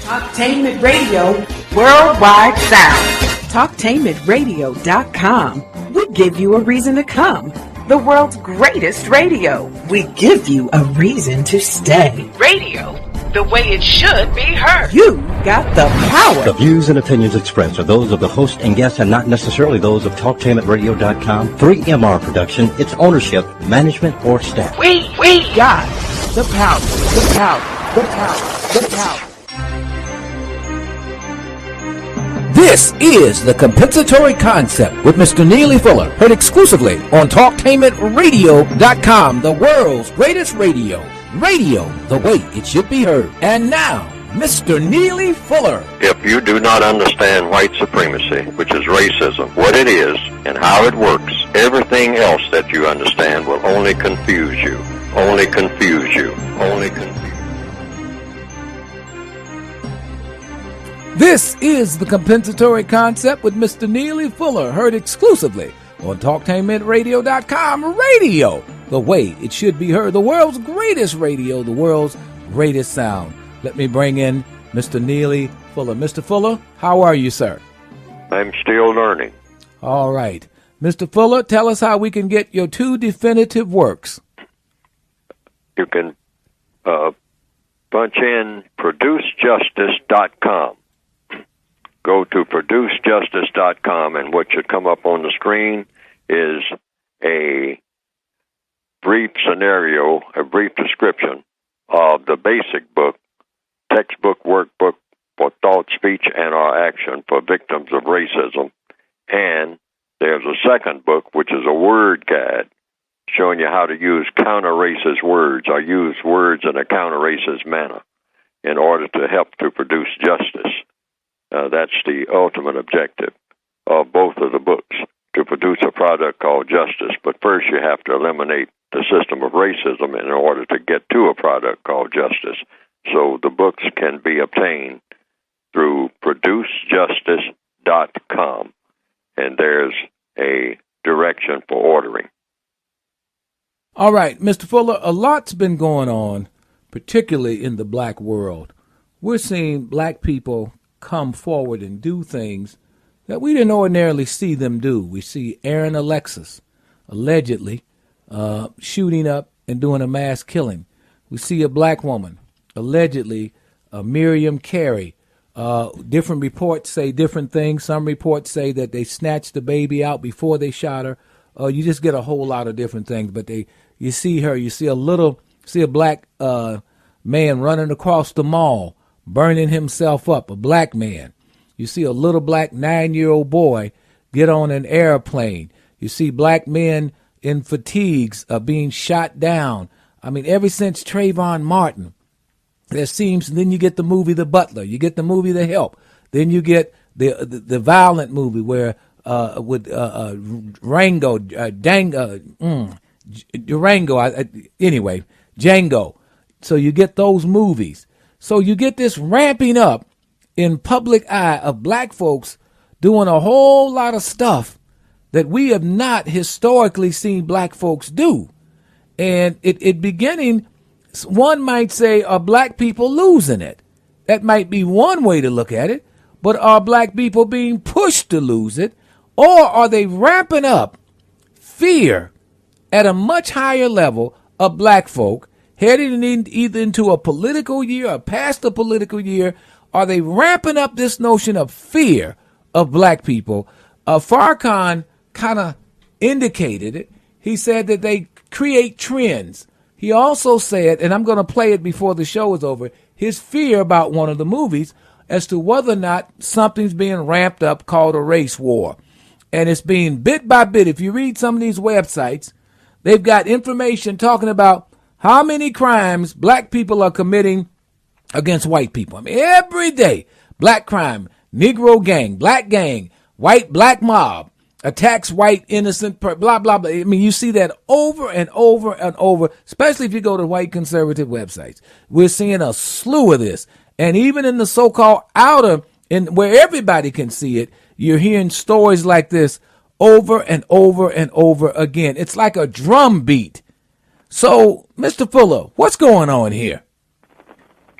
Talktainment Radio, worldwide sound. Talktainmentradio.com. We give you a reason to come. The world's greatest radio. We give you a reason to stay. Radio, the way it should be heard. You got the power. The views and opinions expressed are those of the host and guests and not necessarily those of Talktainmentradio.com, 3MR Production, its ownership, management, or staff. We got the power. The power. The power. The power. This is The Compensatory Concept with Mr. Neely Fuller, heard exclusively on TalkTainmentRadio.com, the world's greatest radio. Radio, the way it should be heard. And now, Mr. Neely Fuller. If you do not understand white supremacy, which is racism, what it is and how it works, everything else that you understand will only confuse you. Only confuse you. Only confuse you. This is The Compensatory Concept with Mr. Neely Fuller, heard exclusively on TalkTainmentRadio.com. Radio, the way it should be heard. The world's greatest radio, the world's greatest sound. Let me bring in Mr. Neely Fuller. Mr. Fuller, how are you, sir? I'm still learning. All right. Mr. Fuller, tell us how we can get your two definitive works. You can punch in producejustice.com. Go to producejustice.com, and what should come up on the screen is a brief scenario, a brief description of the basic book, textbook workbook for thought, speech, and or action for victims of racism. And there's a second book, which is a word guide, showing you how to use counter-racist words or use words in a counter-racist manner in order to help to produce justice. That's the ultimate objective of both of the books, to produce a product called justice. But first you have to eliminate the system of racism in order to get to a product called justice. So the books can be obtained through producejustice.com, and there's a direction for ordering. All right, Mr. Fuller, a lot's been going on, particularly in the black world. We're seeing black people come forward and do things that we didn't ordinarily see them do. We see Aaron Alexis allegedly shooting up and doing a mass killing. We see a black woman allegedly, Miriam Carey. Different reports say different things. Some reports say that they snatched the baby out before they shot her. You just get a whole lot of different things. But you see her. You see a black man running across the mall, burning himself up, a black man. You see a little black 9-year-old boy get on an airplane. You see black men in fatigues being shot down. I mean, ever since Trayvon Martin, then you get the movie The Butler, you get the movie The Help, then you get the violent movie where Django. So you get those movies. So you get this ramping up in public eye of black folks doing a whole lot of stuff that we have not historically seen black folks do. And it beginning, one might say, are black people losing it? That might be one way to look at it. But are black people being pushed to lose it? Or are they ramping up fear at a much higher level of black folk, heading either into a political year or past the political year? Are they ramping up this notion of fear of black people? Farrakhan kind of indicated it. He said that they create trends. He also said, and I'm going to play it before the show is over, his fear about one of the movies as to whether or not something's being ramped up called a race war. And it's being bit by bit. If you read some of these websites, they've got information talking about how many crimes black people are committing against white people. I mean, every day, black crime, Negro gang, black mob, attacks white innocent, blah, blah, blah. I mean, you see that over and over and over, especially if you go to white conservative websites. We're seeing a slew of this. And even in the so-called outer, where everybody can see it, you're hearing stories like this over and over and over again. It's like a drum beat. So, Mr. Fuller, what's going on here?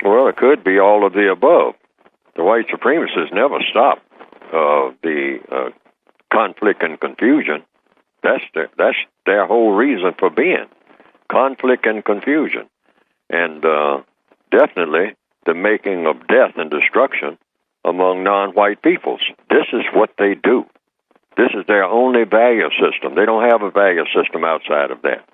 Well, it could be all of the above. The white supremacists never stop the conflict and confusion. That's their whole reason for being, conflict and confusion, and definitely the making of death and destruction among non-white peoples. This is what they do. This is their only value system. They don't have a value system outside of that.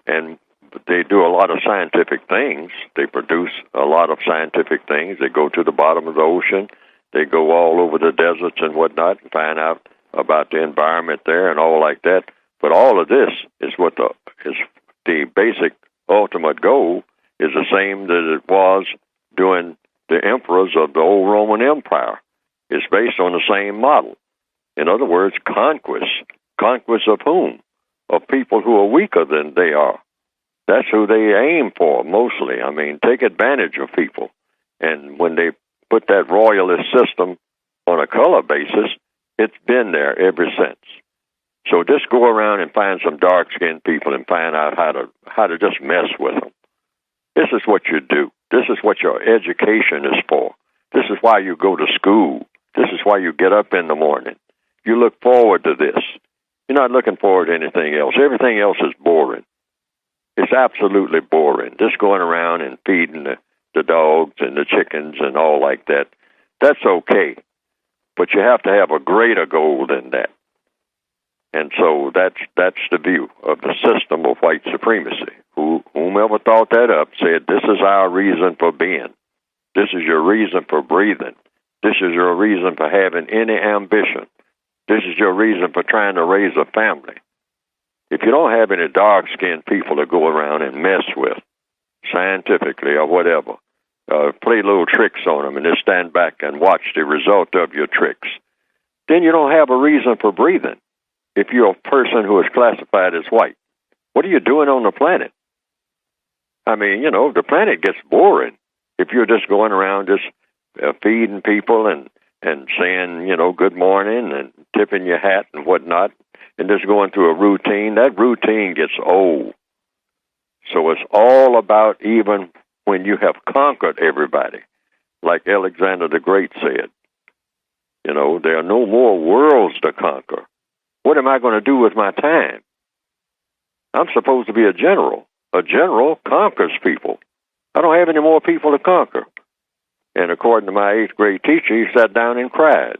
And they do a lot of scientific things. They produce a lot of scientific things. They go to the bottom of the ocean. They go all over the deserts and whatnot and find out about the environment there and all like that. But all of this is the basic ultimate goal is the same that it was during the emperors of the old Roman Empire. It's based on the same model. In other words, conquest. Conquest of whom? Of people who are weaker than they are. That's who they aim for, mostly. I mean, take advantage of people. And when they put that royalist system on a color basis, it's been there ever since. So just go around and find some dark-skinned people and find out how to just mess with them. This is what you do. This is what your education is for. This is why you go to school. This is why you get up in the morning. You look forward to this. You're not looking forward to anything else. Everything else is boring. It's absolutely boring. Just going around and feeding the dogs and the chickens and all like that. That's okay. But you have to have a greater goal than that. And so that's the view of the system of white supremacy. Whomever thought that up said, this is our reason for being. This is your reason for breathing. This is your reason for having any ambition. This is your reason for trying to raise a family. If you don't have any dark-skinned people to go around and mess with, scientifically or whatever, play little tricks on them and just stand back and watch the result of your tricks, then you don't have a reason for breathing. If you're a person who is classified as white, what are you doing on the planet? I mean, the planet gets boring if you're just going around just feeding people and saying, good morning and tipping your hat and whatnot, and just going through a routine. That routine gets old. So it's all about even when you have conquered everybody, like Alexander the Great said. There are no more worlds to conquer. What am I going to do with my time? I'm supposed to be a general. A general conquers people. I don't have any more people to conquer. And according to my 8th grade teacher, he sat down and cried.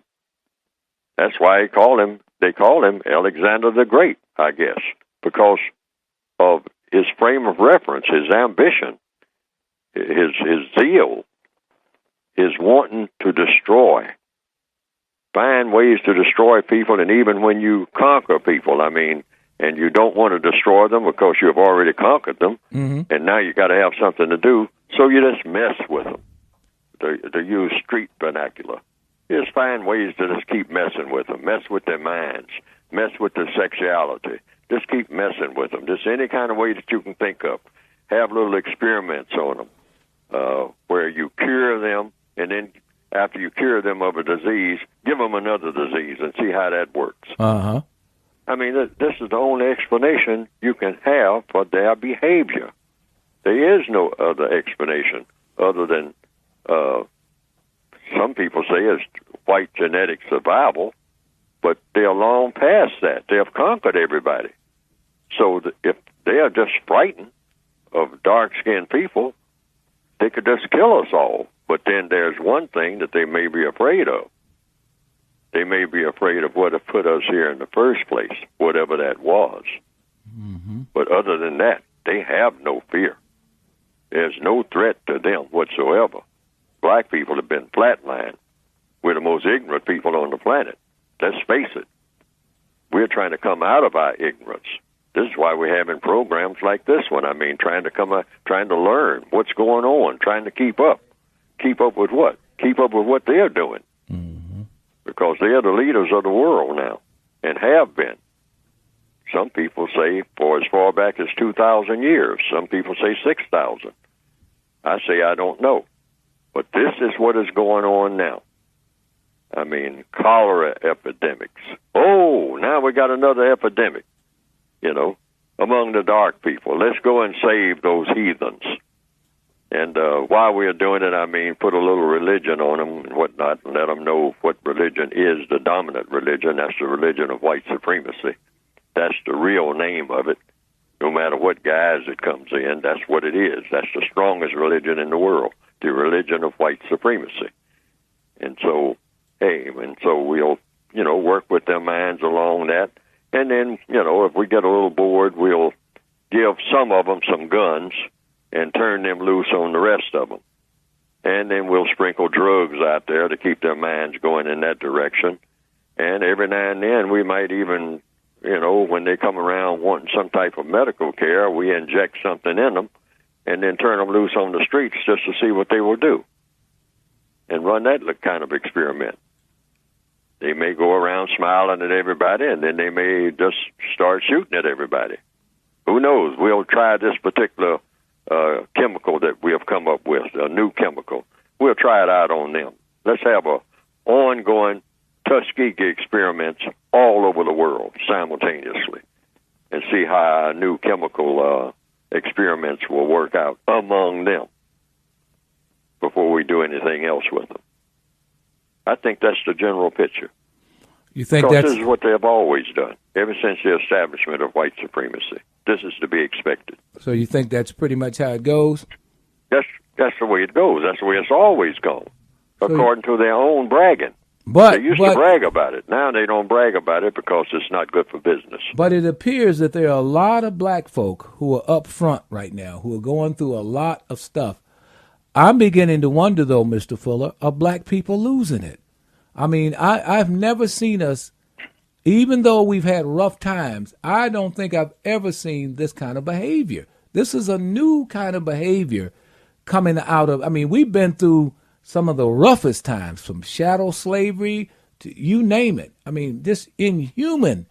That's why they call him Alexander the Great, I guess, because of his frame of reference, his ambition, his zeal, his wanting to destroy. Find ways to destroy people, and even when you conquer people, and you don't want to destroy them because you have already conquered them, and now you got to have something to do, so you just mess with them. To use street vernacular. You just find ways to just keep messing with them, mess with their minds, mess with their sexuality. Just keep messing with them. Just any kind of way that you can think of. Have little experiments on them where you cure them, and then after you cure them of a disease, give them another disease and see how that works. Uh-huh. This is the only explanation you can have for their behavior. There is no other explanation other than some people say it's white genetic survival, but they are long past that. They have conquered everybody. So if they are just frightened of dark-skinned people, they could just kill us all. But then there's one thing that they may be afraid of. They may be afraid of what have put us here in the first place, whatever that was. Mm-hmm. But other than that, they have no fear. There's no threat to them whatsoever. Black people have been flatlined. We're the most ignorant people on the planet. Let's face it. We're trying to come out of our ignorance. This is why we're having programs like this one. Trying to learn what's going on, trying to keep up. Keep up with what? Keep up with what they're doing. Mm-hmm. Because they're the leaders of the world now, and have been. Some people say for as far back as 2,000 years. Some people say 6,000. I say I don't know. But this is what is going on now. Cholera epidemics. Oh, now we got another epidemic, among the dark people. Let's go and save those heathens. And while we are doing it, I mean, put a little religion on them and whatnot, and let them know what religion is the dominant religion. That's the religion of white supremacy. That's the real name of it. No matter what guise it comes in, that's what it is. That's the strongest religion in the world, the religion of white supremacy. And so, we'll, work with their minds along that. And then, if we get a little bored, we'll give some of them some guns and turn them loose on the rest of them. And then we'll sprinkle drugs out there to keep their minds going in that direction. And every now and then we might even, when they come around wanting some type of medical care, we inject something in them and then turn them loose on the streets just to see what they will do and run that kind of experiment. They may go around smiling at everybody, and then they may just start shooting at everybody. Who knows? We'll try this particular chemical that we have come up with, a new chemical. We'll try it out on them. Let's have a ongoing Tuskegee experiments all over the world simultaneously and see how our new chemical experiments will work out among them before we do anything else with them. I think that's the general picture. You think because that's... this is what they have always done, ever since the establishment of white supremacy. This is to be expected. So you think that's pretty much how it goes? That's the way it goes. That's the way it's always gone, according to their own bragging. They used to brag about it. Now they don't brag about it because it's not good for business. But it appears that there are a lot of black folk who are up front right now, who are going through a lot of stuff. I'm beginning to wonder, though, Mr. Fuller, are black people losing it? I mean, I've never seen us, even though we've had rough times, I don't think I've ever seen this kind of behavior. This is a new kind of behavior coming out of, we've been through some of the roughest times, from chattel slavery to you name it. Just inhuman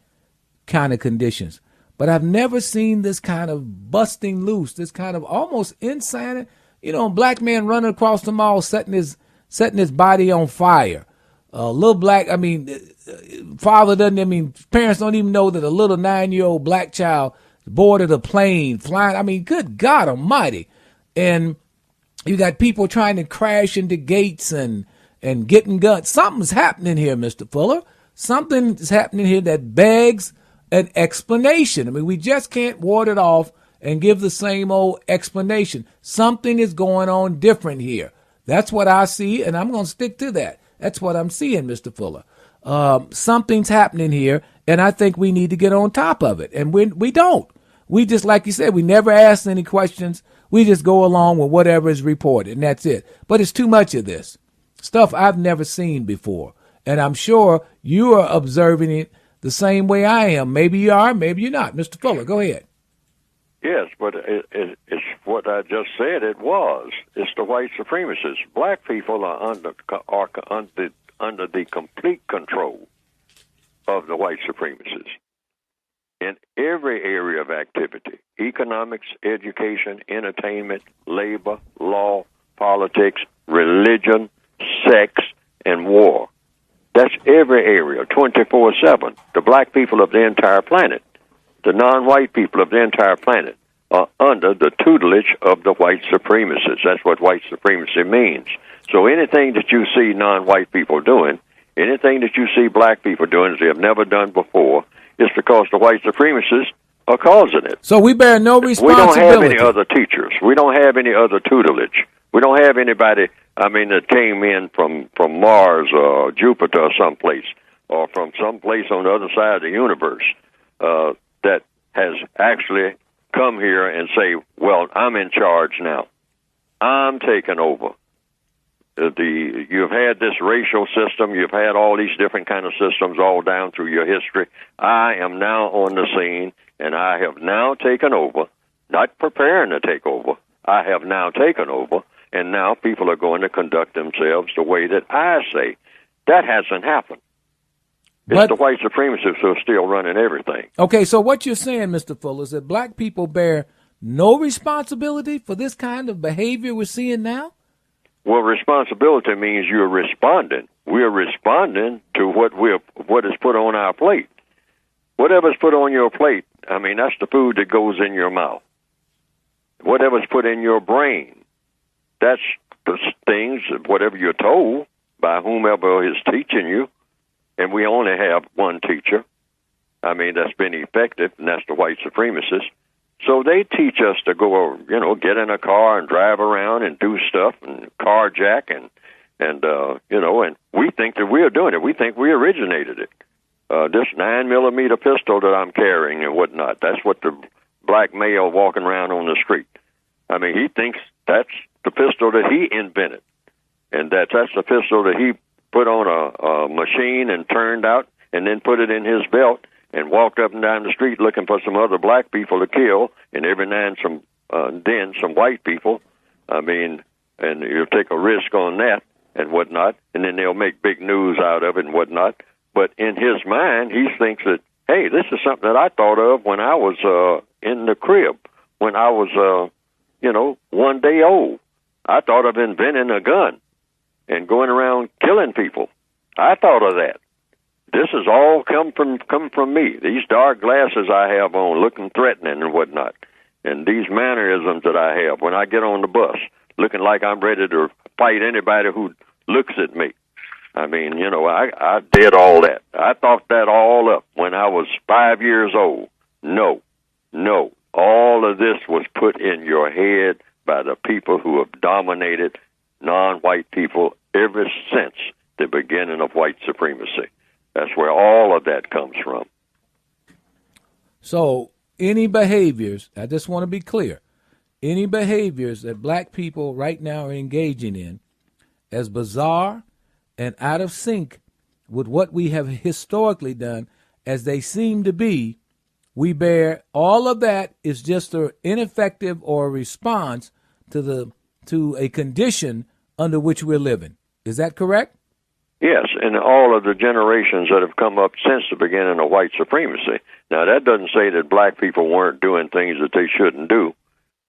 kind of conditions. But I've never seen this kind of busting loose, this kind of almost insanity. A black man running across the mall, setting his body on fire. Little black, father doesn't, parents don't even know that a little 9-year-old black child boarded a plane, flying. Good God almighty. And you got people trying to crash into gates and getting guns. Something's happening here, Mr. Fuller. Something's happening here that begs an explanation. We just can't ward it off and give the same old explanation. Something is going on different here. That's what I see, and I'm going to stick to that. That's what I'm seeing, Mr. Fuller. Something's happening here, and I think we need to get on top of it. And we don't. We just, like you said, we never ask any questions. We just go along with whatever is reported, and that's it. But it's too much of this stuff I've never seen before. And I'm sure you are observing it the same way I am. Maybe you are, maybe you're not. Mr. Fuller, go ahead. Yes, but it's what I just said. It was. It's the white supremacists. Black people are under the complete control of the white supremacists in every area of activity: economics, education, entertainment, labor, law, politics, religion, sex, and war. That's every area, 24/7. The black people of the entire planet, the non-white people of the entire planet, are under the tutelage of the white supremacists. That's what white supremacy means. So anything that you see non-white people doing, anything that you see black people doing that they have never done before, is because the white supremacists are causing it. So we bear no responsibility. We don't have any other teachers. We don't have any other tutelage. We don't have anybody, that came in from Mars or Jupiter or someplace, or from someplace on the other side of the universe, that has actually come here and say, well, I'm in charge now. I'm taking over. You've had this racial system. You've had all these different kind of systems all down through your history. I am now on the scene, and I have now taken over, not preparing to take over. I have now taken over, and now people are going to conduct themselves the way that I say. That hasn't happened. It's the white supremacists who are still running everything. Okay, so what you're saying, Mr. Fuller, is that black people bear no responsibility for this kind of behavior we're seeing now? Well, responsibility means you're responding. We're responding to what is put on our plate. Whatever's put on your plate, that's the food that goes in your mouth. Whatever's put in your brain, that's the things, whatever you're told by whomever is teaching you. And we only have one teacher. I mean, that's been effective, and that's the white supremacists. So they teach us to go, get in a car and drive around and do stuff and carjack and we think that we're doing it. We think we originated it. This 9mm pistol that I'm carrying and whatnot, that's what the black male walking around on the street. I mean, he thinks that's the pistol that he invented, and that's the pistol that he put on a machine and turned out and then put it in his belt and walked up and down the street looking for some other black people to kill, and every now and then some white people. I mean, and you'll take a risk on that and whatnot, and then they'll make big news out of it and whatnot. But in his mind, he thinks that, hey, this is something that I thought of when I was in the crib, when I was, 1 day old. I thought of inventing a gun and going around killing people. I thought of that. This has all come from me. These dark glasses I have on, looking threatening and whatnot, and these mannerisms that I have when I get on the bus, looking like I'm ready to fight anybody who looks at me. I mean, I did all that. I thought that all up when I was 5 years old. No. All of this was put in your head by the people who have dominated non-white people ever since the beginning of white supremacy. That's where all of that comes from. So any behaviors, I just want to be clear, any behaviors that black people right now are engaging in as bizarre and out of sync with what we have historically done, as they seem to be, we bear all of that is just an ineffective or a response to a condition under which we're living. Is that correct? Yes, and all of the generations that have come up since the beginning of white supremacy. Now, that doesn't say that black people weren't doing things that they shouldn't do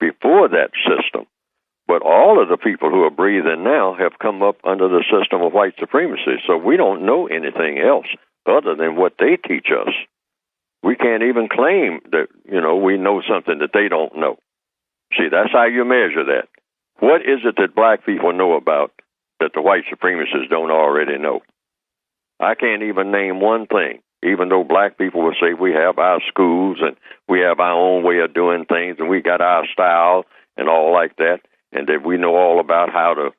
before that system. But all of the people who are breathing now have come up under the system of white supremacy. So we don't know anything else other than what they teach us. We can't even claim that, we know something that they don't know. See, that's how you measure that. What is it that black people know about that the white supremacists don't already know? I can't even name one thing, even though black people will say we have our schools and we have our own way of doing things and we got our style and all like that, and that we know all about how to,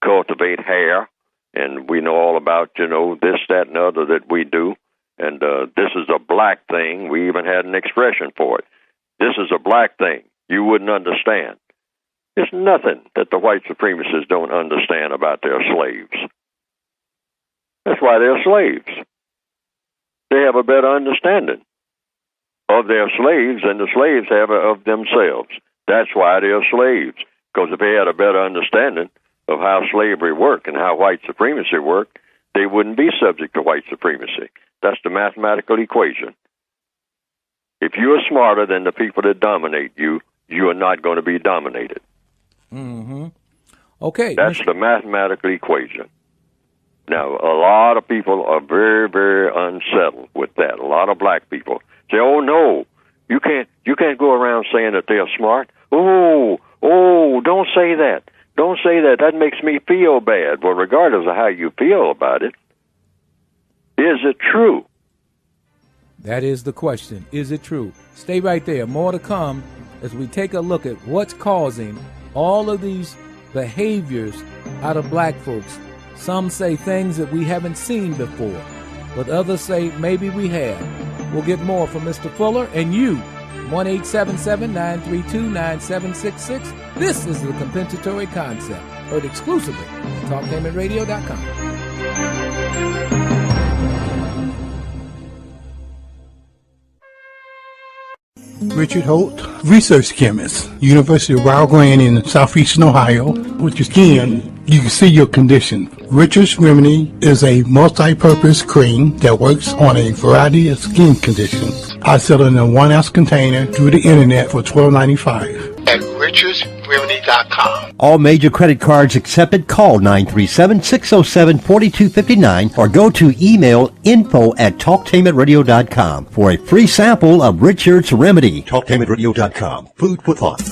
cultivate hair, and we know all about, this, that, and other that we do, and this is a black thing. We even had an expression for it. This is a black thing. You wouldn't understand. There's nothing that the white supremacists don't understand about their slaves. That's why they're slaves. They have a better understanding of their slaves than the slaves have of themselves. That's why they're slaves. Because if they had a better understanding of how slavery worked and how white supremacy worked, they wouldn't be subject to white supremacy. That's the mathematical equation. If you are smarter than the people that dominate you, you are not going to be dominated. Mm-hmm. Okay. That's the mathematical equation. Now, a lot of people are very, very unsettled with that. A lot of black people say, "Oh no, you can't go around saying that they're smart. Oh, don't say that. Don't say that. That makes me feel bad." Well, regardless of how you feel about it, is it true? That is the question. Is it true? Stay right there. More to come as we take a look at what's causing all of these behaviors out of black folks. Some say things that we haven't seen before, but others say maybe we have. We'll get more from Mr. Fuller and you. 1-877-932-9766. This is the Compensatory Concept, heard exclusively on TalkTainmentRadio.com. Richard Holt, research chemist, University of Rio Grande in southeastern Ohio. With your skin, you can see your condition. Richard's Remedy is a multi-purpose cream that works on a variety of skin conditions. I sell it in a 1-ounce container through the internet for $12.95 at richardsremedy.com. All major credit cards accepted. Call 937-607-4259 or go to email info@talktainmentradio.com for a free sample of Richard's Remedy. Talktainmentradio.com. Food for thought.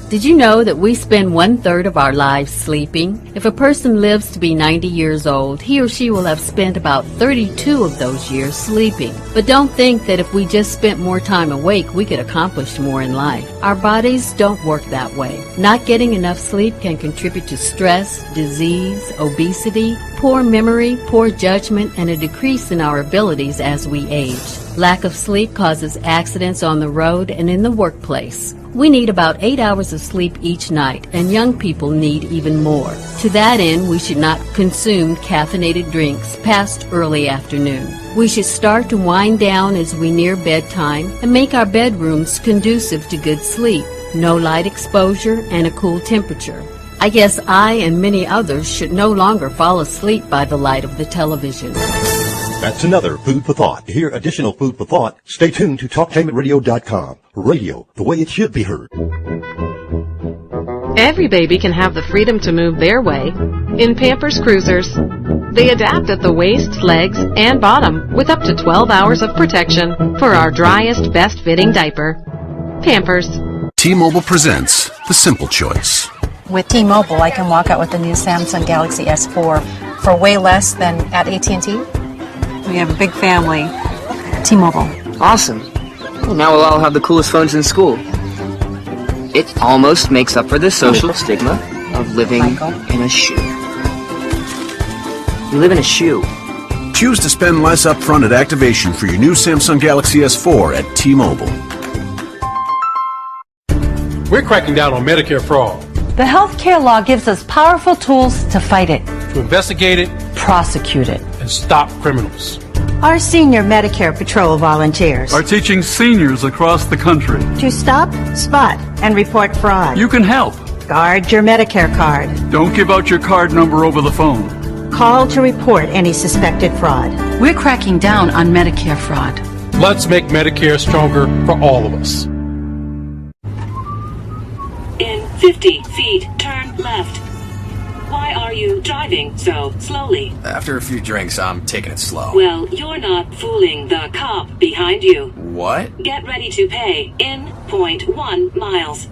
Did you know that we spend 1/3 of our lives sleeping? If a person lives to be 90 years old, he or she will have spent about 32 of those years sleeping. But don't think that if we just spent more time awake, we could accomplish more in life. Our bodies don't work that way. Not getting enough sleep can contribute to stress, disease, obesity, poor memory, poor judgment, and a decrease in our abilities as we age. Lack of sleep causes accidents on the road and in the workplace. We need about 8 hours of sleep each night, and young people need even more. To that end, we should not consume caffeinated drinks past early afternoon. We should start to wind down as we near bedtime and make our bedrooms conducive to good sleep. No light exposure and a cool temperature. I guess I and many others should no longer fall asleep by the light of the television. That's another Food for Thought. To hear additional Food for Thought, stay tuned to TalkTainmentRadio.com. Radio, the way it should be heard. Every baby can have the freedom to move their way in Pampers Cruisers. They adapt at the waist, legs, and bottom with up to 12 hours of protection for our driest, best-fitting diaper. Pampers. T-Mobile presents The Simple Choice. With T-Mobile, I can walk out with the new Samsung Galaxy S4 for way less than at AT&T. We have a big family. T-Mobile. Awesome. Well, now we'll all have the coolest phones in school. It almost makes up for the social stigma of living in a shoe. You live in a shoe. Choose to spend less upfront at activation for your new Samsung Galaxy S4 at T-Mobile. We're cracking down on Medicare fraud. The healthcare law gives us powerful tools to fight it, to investigate it, prosecute it, and stop criminals. Our senior Medicare Patrol volunteers are teaching seniors across the country to stop, spot, and report fraud. You can help. Guard your Medicare card. Don't give out your card number over the phone. Call to report any suspected fraud. We're cracking down on Medicare fraud. Let's make Medicare stronger for all of us. In 50 feet, turn left. Why are you driving so slowly? After a few drinks, I'm taking it slow. Well, you're not fooling the cop behind you. What? Get ready to pay in 0.1 miles.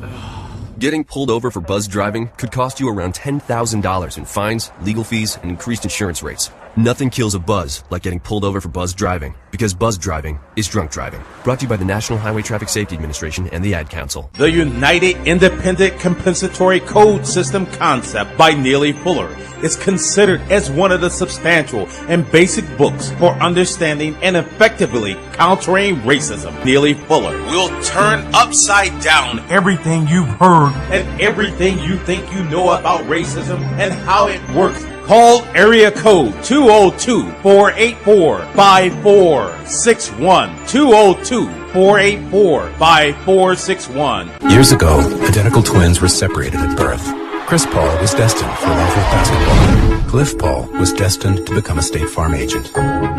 Getting pulled over for buzz driving could cost you around $10,000 in fines, legal fees, and increased insurance rates. Nothing kills a buzz like getting pulled over for buzz driving, because buzz driving is drunk driving. Brought to you by the National Highway Traffic Safety Administration and the Ad Council. The United Independent Compensatory Code System concept by Neely Fuller is considered as one of the substantial and basic books for understanding and effectively countering racism. Neely Fuller will turn upside down everything you've heard and everything you think you know about racism and how it works. Call area code 202-484-5461. 202-484-5461. Years ago, identical twins were separated at birth. Chris Paul was destined for love with basketball. Cliff Paul was destined to become a State Farm agent.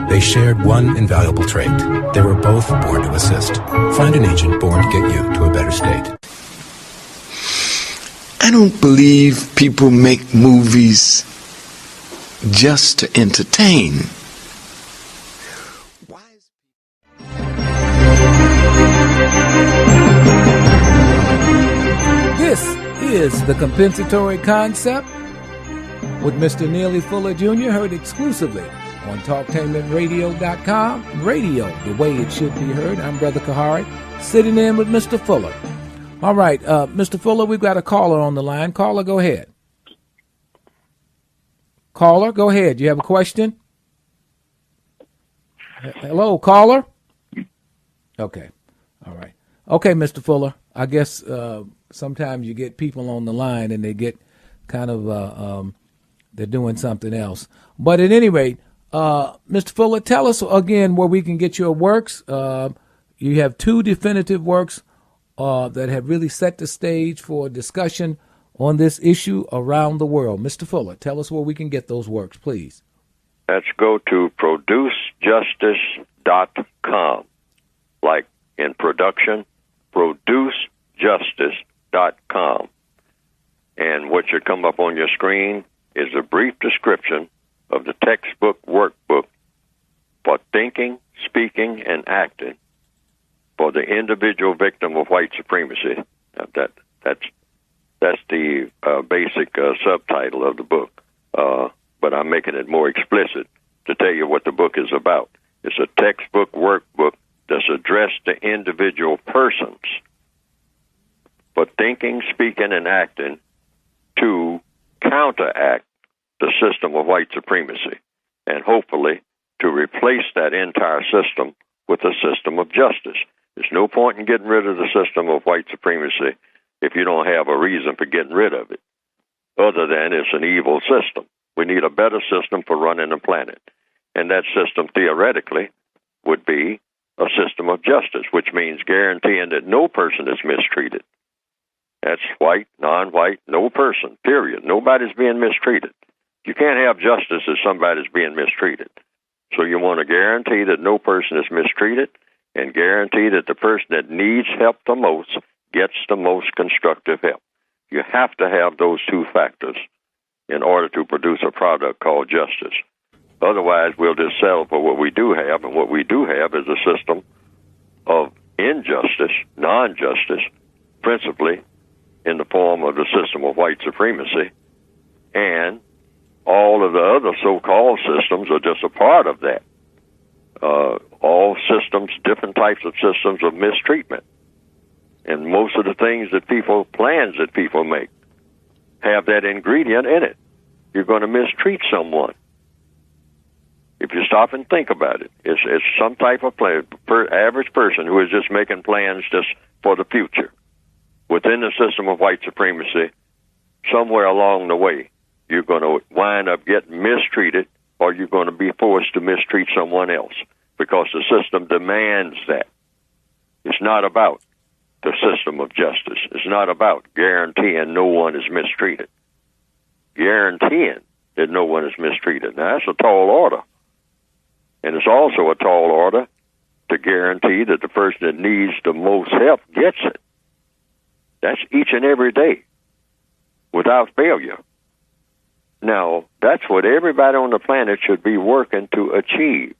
They shared one invaluable trait. They were both born to assist. Find an agent born to get you to a better state. I don't believe people make movies just to entertain. This is the compensatory concept with Mr. Neely Fuller Jr., heard exclusively on TalkTainmentRadio.com. Radio, the way it should be heard. I'm Brother Kahari, sitting in with Mr. Fuller. All right, Mr. Fuller, we've got a caller on the line. Caller, go ahead. Caller, go ahead. You have a question? Hello, caller? Okay. All right. Okay, Mr. Fuller. I guess sometimes you get people on the line and they get kind of, they're doing something else. But at any rate, Mr. Fuller, tell us again where we can get your works. You have two definitive works that have really set the stage for discussion on this issue around the world. Mr. Fuller, tell us where we can get those works, please. Let's go to producejustice.com, like in production, producejustice.com. And what should come up on your screen is a brief description of the textbook workbook for thinking, speaking, and acting for the individual victim of white supremacy. Now that's the basic subtitle of the book, but I'm making it more explicit to tell you what the book is about. It's a textbook workbook that's addressed to individual persons for thinking, speaking, and acting to counteract the system of white supremacy, and hopefully to replace that entire system with a system of justice. There's no point in getting rid of the system of white supremacy if you don't have a reason for getting rid of it, other than it's an evil system. We need a better system for running the planet, and that system theoretically would be a system of justice, which means guaranteeing that no person is mistreated. That's white, non-white, no person, period. Nobody's being mistreated. You can't have justice if somebody's being mistreated. So you want to guarantee that no person is mistreated and guarantee that the person that needs help the most gets the most constructive help. You have to have those two factors in order to produce a product called justice. Otherwise, we'll just settle for what we do have, and what we do have is a system of injustice, non-justice, principally in the form of the system of white supremacy, and all of the other so-called systems are just a part of that. All systems, different types of systems of mistreatment. And most of the things that plans that people make, have that ingredient in it. You're going to mistreat someone. If you stop and think about it, it's some type of plan. Average person who is just making plans just for the future. Within the system of white supremacy, somewhere along the way, you're going to wind up getting mistreated, or you're going to be forced to mistreat someone else because the system demands that. It's not about the system of justice. It's not about guaranteeing no one is mistreated. Guaranteeing that no one is mistreated. Now, that's a tall order. And it's also a tall order to guarantee that the person that needs the most help gets it. That's each and every day, without failure. Now, that's what everybody on the planet should be working to achieve.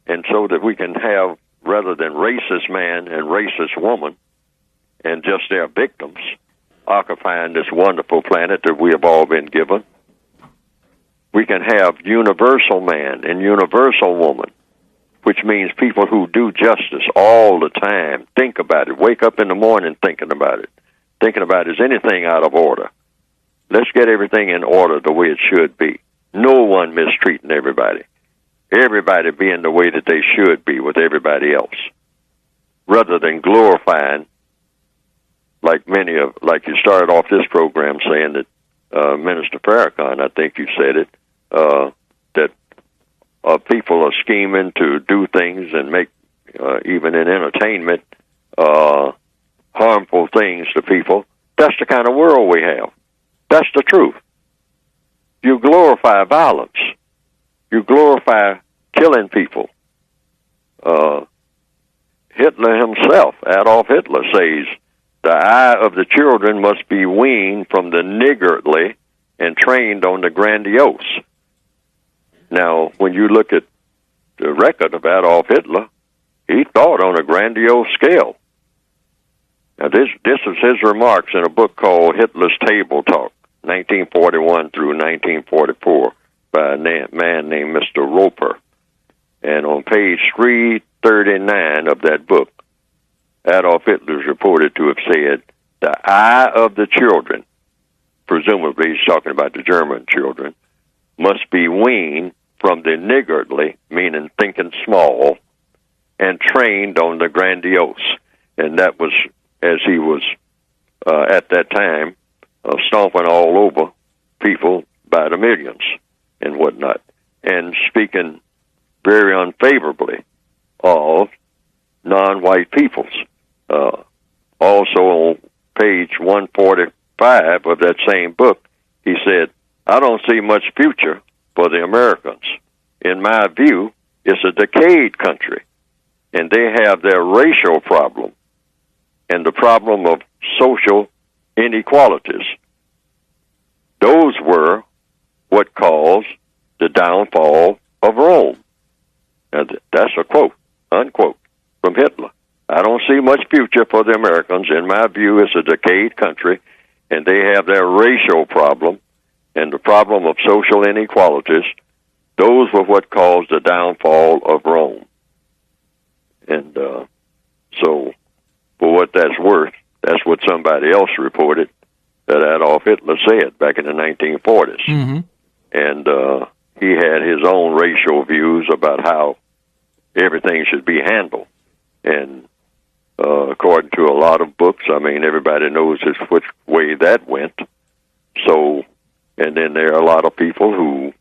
And so that we can have, rather than racist man and racist woman and just their victims occupying this wonderful planet that we have all been given, we can have universal man and universal woman, which means people who do justice all the time, think about it, wake up in the morning thinking about it, is anything out of order? Let's get everything in order the way it should be. No one mistreating everybody. Everybody being the way that they should be with everybody else. Rather than glorifying, like you started off this program saying that Minister Farrakhan, I think you said it, that people are scheming to do things and make, even in entertainment, harmful things to people. That's the kind of world we have. That's the truth. You glorify violence. You glorify killing people. Hitler himself, Adolf Hitler, says, the eye of the children must be weaned from the niggardly and trained on the grandiose. Now, when you look at the record of Adolf Hitler, he thought on a grandiose scale. Now, this is his remarks in a book called Hitler's Table Talk, 1941 through 1944, by a man named Mr. Roper. And on page 339 of that book, Adolf Hitler is reported to have said, the eye of the children, presumably he's talking about the German children, must be weaned from the niggardly, meaning thinking small, and trained on the grandiose. And that was as he was, at that time, stomping all over people by the millions and whatnot, and speaking very unfavorably of non-white peoples. Also on page 145 of that same book, he said, I don't see much future for the Americans. In my view, it's a decayed country, and they have their racial problem and the problem of social inequalities. Those were what caused the downfall of Rome. Now, that's a quote, unquote, from Hitler. I don't see much future for the Americans. In my view, it's a decayed country, and they have their racial problem and the problem of social inequalities. Those were what caused the downfall of Rome. And so, for what that's worth, that's what somebody else reported that Adolf Hitler said back in the 1940s. Mm-hmm. And he had his own racial views about how everything should be handled. And according to a lot of books, I mean, everybody knows which way that went. So, and then there are a lot of people who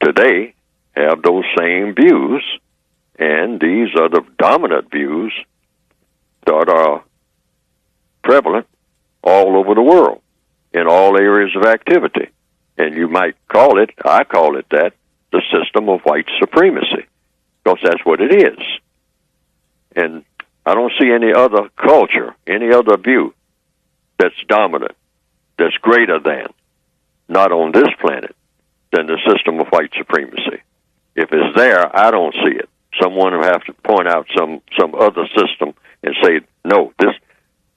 today have those same views, and these are the dominant views that are prevalent all over the world in all areas of activity. And you might call it, I call it that, the system of white supremacy, because that's what it is. And I don't see any other culture, any other view that's dominant, that's greater than, not on this planet, than the system of white supremacy. If it's there, I don't see it. Someone will have to point out some other system and say, no, this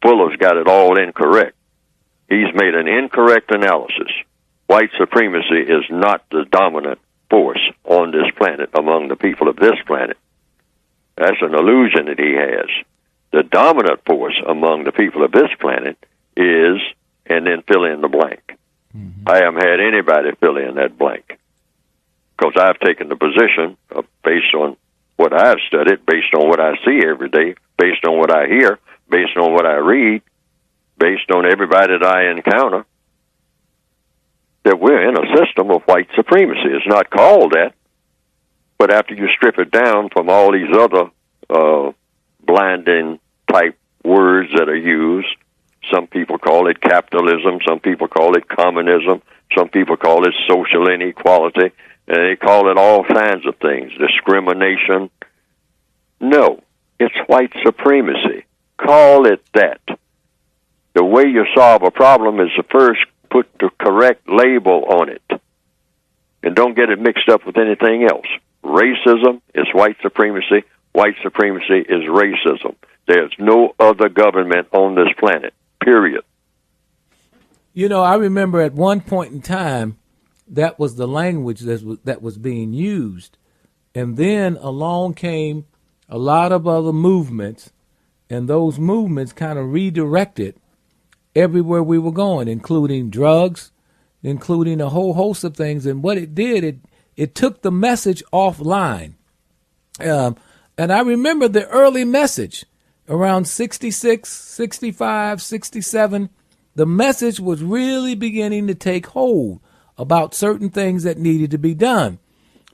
Fuller's got it all incorrect. He's made an incorrect analysis. White supremacy is not the dominant force on this planet among the people of this planet. That's an illusion that he has. The dominant force among the people of this planet is, and then fill in the blank. Mm-hmm. I haven't had anybody fill in that blank, because I've taken the position based on what I've studied, based on what I see every day, based on what I hear, based on what I read, based on everybody that I encounter, that we're in a system of white supremacy. It's not called that, but after you strip it down from all these other blinding type words that are used, some people call it capitalism, some people call it communism, some people call it social inequality, and they call it all kinds of things, discrimination. No, it's white supremacy. Call it that. The way you solve a problem is to first put the correct label on it, and don't get it mixed up with anything else. Racism is white supremacy. White supremacy is racism. There's no other government on this planet, period. You know, I remember at one point in time, that was the language that was being used. And then along came a lot of other movements, and those movements kind of redirected everywhere we were going, including drugs, including a whole host of things. And what it did, it took the message offline. And I remember the early message around 66, 65, 67. The message was really beginning to take hold about certain things that needed to be done.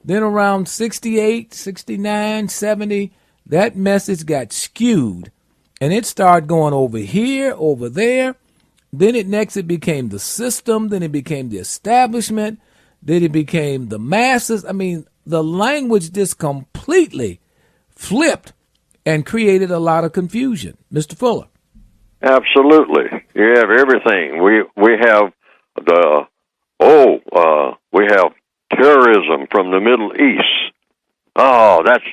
Then around 68, 69, 70, that message got skewed, and it started going over here, over there. Then it became the system, then it became the establishment, then it became the masses. I mean, the language just completely flipped and created a lot of confusion. Mr. Fuller. Absolutely. You have everything. We have we have terrorism from the Middle East. Oh, that's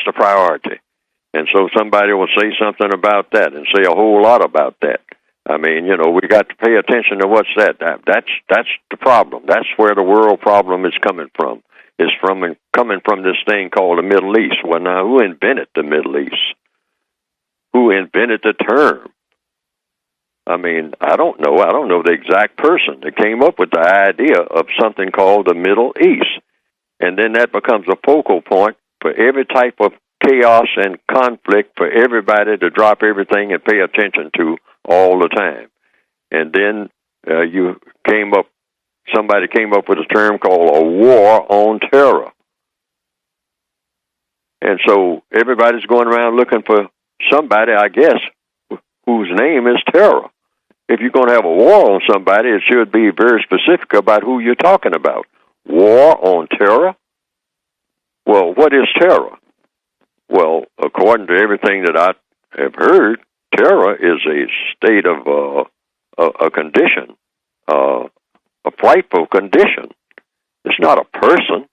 the priority. And so somebody will say something about that and say a whole lot about that. I mean, you know, we got to pay attention to what's that. That's the problem. That's where the world problem is coming from. It's coming from this thing called the Middle East. Well, now, who invented the Middle East? Who invented the term? I mean, I don't know. I don't know the exact person that came up with the idea of something called the Middle East. And then that becomes a focal point for every type of chaos and conflict for everybody to drop everything and pay attention to all the time. And then somebody came up with a term called a war on terror. And so everybody's going around looking for somebody, I guess, whose name is terror. If you're going to have a war on somebody, it should be very specific about who you're talking about. War on terror? Well, what is terror? Well, according to everything that I have heard, terror is a state of a condition, a frightful condition. It's not a person.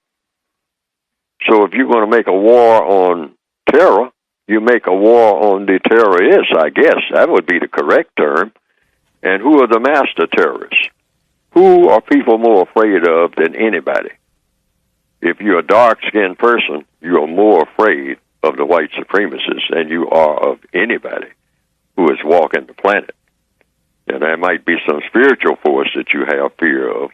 So if you're going to make a war on terror, you make a war on the terrorists, I guess. That would be the correct term. And who are the master terrorists? Who are people more afraid of than anybody? If you're a dark-skinned person, you are more afraid of the white supremacists than you are of anybody who is walking the planet. And there might be some spiritual force that you have fear of,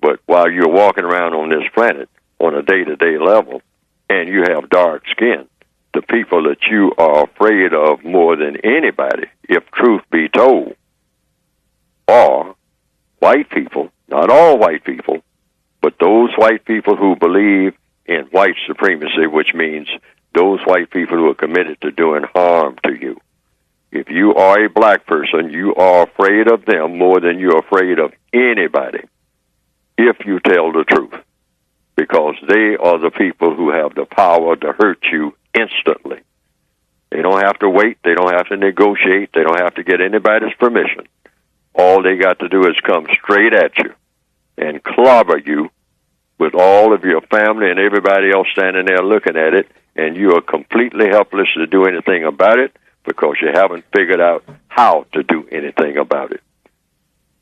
but while you're walking around on this planet on a day-to-day level and you have dark skin, the people that you are afraid of more than anybody, if truth be told, are white people, not all white people, but those white people who believe in white supremacy, which means those white people who are committed to doing harm to you. If you are a black person, you are afraid of them more than you're afraid of anybody, if you tell the truth, because they are the people who have the power to hurt you instantly. They don't have to wait. They don't have to negotiate. They don't have to get anybody's permission. All they got to do is come straight at you and clobber you with all of your family and everybody else standing there looking at it, and you are completely helpless to do anything about it because you haven't figured out how to do anything about it.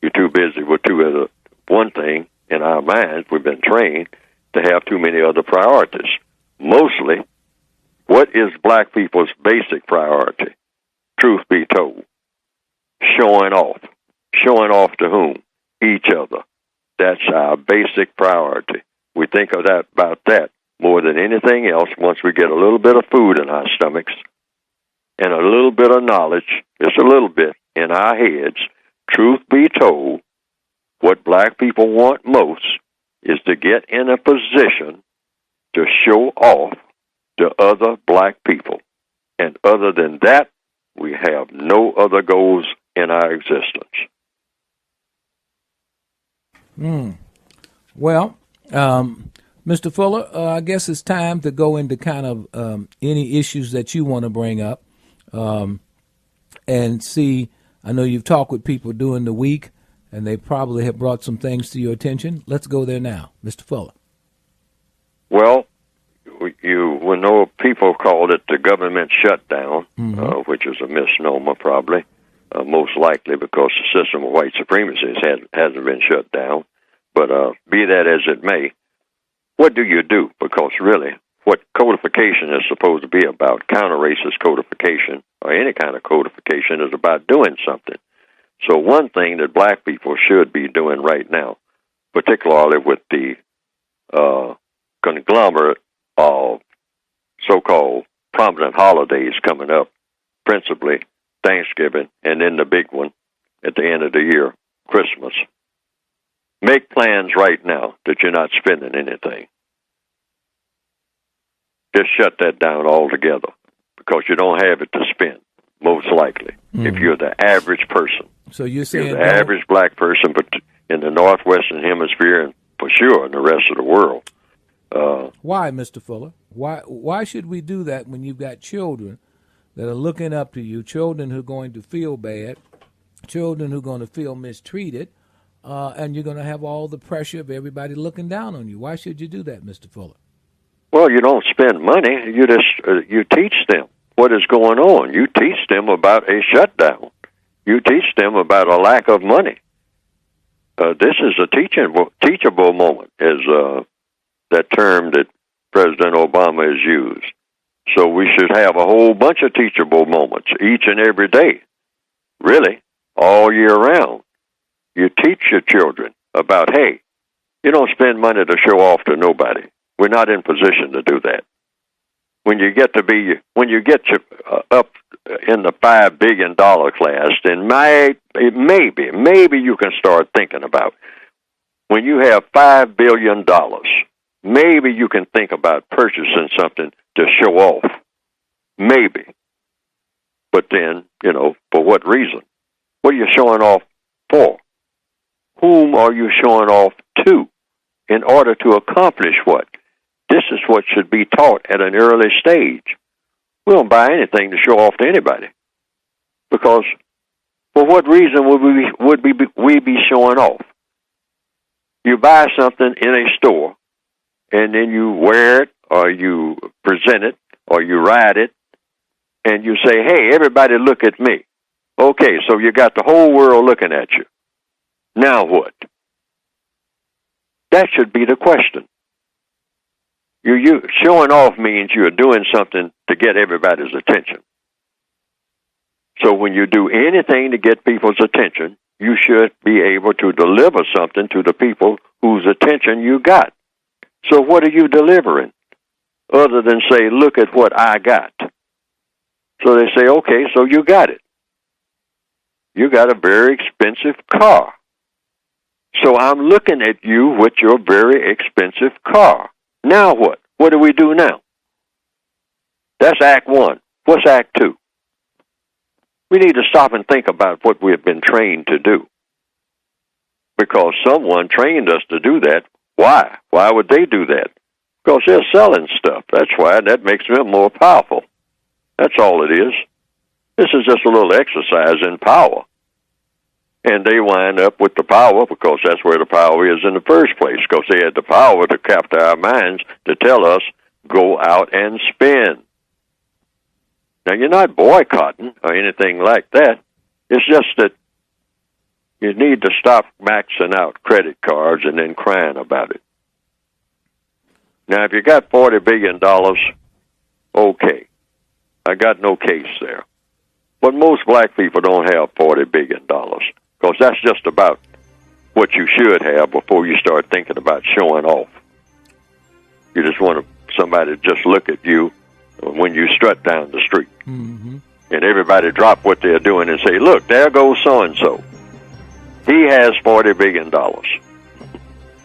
You're too busy with one thing. In our minds, we've been trained to have too many other priorities. Mostly, what is black people's basic priority? Truth be told, showing off. Showing off to whom? Each other. That's our basic priority. We think of that about that more than anything else once we get a little bit of food in our stomachs and a little bit of knowledge, just a little bit, in our heads. Truth be told, what black people want most is to get in a position to show off to other black people. And other than that, we have no other goals in our existence. Well, Mr. Fuller, I guess it's time to go into kind of any issues that you want to bring up and see. I know you've talked with people during the week, and they probably have brought some things to your attention. Let's go there now. Mr. Fuller. Well, you will know people called it the government shutdown, which is a misnomer probably, most likely because the system of white supremacy hasn't been shut down. But be that as it may, what do you do? Because really, what codification is supposed to be about, counter-racist codification, or any kind of codification, is about doing something. So one thing that black people should be doing right now, particularly with the conglomerate of so-called prominent holidays coming up, principally Thanksgiving, and then the big one at the end of the year, Christmas. Make plans right now that you're not spending anything. Just shut that down altogether because you don't have it to spend, most likely, if you're the average person. So you're saying you're the average black person, but in the Northwestern Hemisphere and for sure in the rest of the world. Why, Mr. Fuller? Why should we do that when you've got children that are looking up to you, children who are going to feel bad, children who are going to feel mistreated, and you're going to have all the pressure of everybody looking down on you? Why should you do that, Mr. Fuller? Well, you don't spend money. You just you teach them what is going on. You teach them about a shutdown. You teach them about a lack of money. This is a teachable moment, is that term that President Obama has used. So we should have a whole bunch of teachable moments each and every day, really, all year round. You teach your children about, hey, you don't spend money to show off to nobody. We're not in position to do that. When you get up in the $5 billion class, then maybe you can start thinking about, when you have $5 billion, maybe you can think about purchasing something to show off. Maybe. But then, for what reason? What are you showing off for? Whom are you showing off to in order to accomplish what? This is what should be taught at an early stage. We don't buy anything to show off to anybody. Because for what reason would we be showing off? You buy something in a store, and then you wear it, or you present it, or you ride it, and you say, hey, everybody look at me. Okay, so you got the whole world looking at you. Now what? That should be the question. You showing off means you're doing something to get everybody's attention. So when you do anything to get people's attention, you should be able to deliver something to the people whose attention you got. So what are you delivering? Other than say, look at what I got. So they say, okay, so you got it. You got a very expensive car. So I'm looking at you with your very expensive car. Now what? What do we do now? That's Act 1. What's Act 2? We need to stop and think about what we have been trained to do. Because someone trained us to do that. Why? Why would they do that? Because they're selling stuff. That's why. That makes them more powerful. That's all it is. This is just a little exercise in power. And they wind up with the power because that's where the power is in the first place, because they had the power to capture our minds to tell us, go out and spend. Now, you're not boycotting or anything like that. It's just that you need to stop maxing out credit cards and then crying about it. Now, if you got $40 billion, okay. I got no case there. But most black people don't have $40 billion because that's just about what you should have before you start thinking about showing off. You just want somebody to just look at you when you strut down the street. Mm-hmm. And everybody drop what they're doing and say, look, there goes so-and-so. He has $40 billion.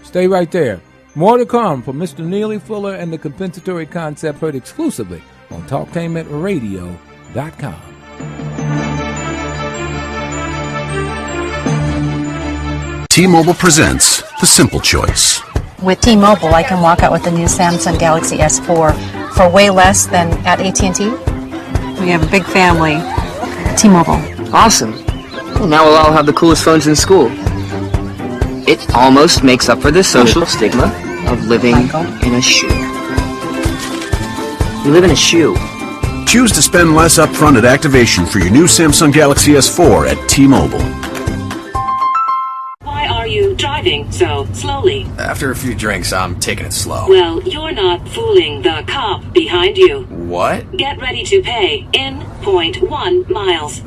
Stay right there. More to come from Mr. Neely Fuller and the compensatory concept, heard exclusively on TalkTainmentRadio.com. T-Mobile presents The Simple Choice. With T-Mobile, I can walk out with the new Samsung Galaxy S4 for way less than at AT&T. We have a big family. T-Mobile. Awesome. Well, now we'll all have the coolest phones in school. It almost makes up for the social stigma of living in a shoe. You live in a shoe. Choose to spend less upfront at activation for your new Samsung Galaxy S4 at T-Mobile. Why are you driving so slowly? After a few drinks, I'm taking it slow. Well, you're not fooling the cop behind you. What? Get ready to pay in 0.1 miles.